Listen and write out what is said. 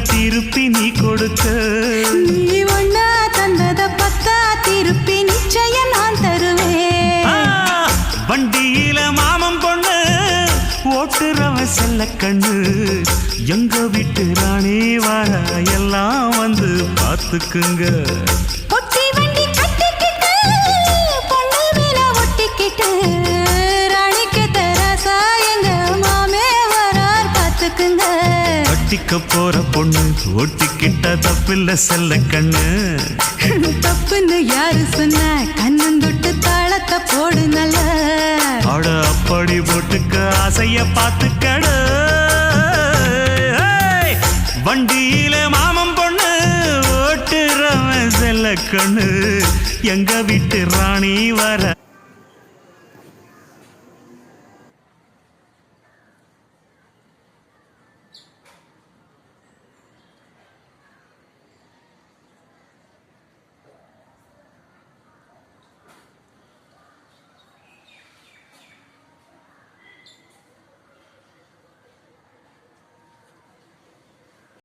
திருப்பி நீ கொடுக்க நீ ஒண்ணா தந்தத பத்தா திருப்பி நிச்சயம் நான் தருவேன் வண்டியில மாமன் பொண்ணு ஓட்டுறவன் செல்ல கண்ணு எங்க வீட்டு ராணி வர எல்லாம் வந்து பார்த்துக்குங்க ஒட்டி வண்டி கட்டிக்கிட்டு பொண்ணு மேல ஒட்டிக்கிட்டு ராணிக்கு தராசா எங்க மாமே வரார் பார்த்துக்குங்க ஒட்டிக்க போற பொண்ணு ஒட்டிக்கிட்ட தப்பில்ல செல்ல கண்ணு தப்புன்னு யாரு சொன்ன கண்ணன் தொட்டு தாளத்தை போடு நல்ல அட அப்படி போட்டுக்க ஆசைய பார்த்துக்கட வண்டியில மாமன் பொண்ணு ஓட்டுறவன் செல்ல கண்ணு எங்க வீட்டு ராணி வர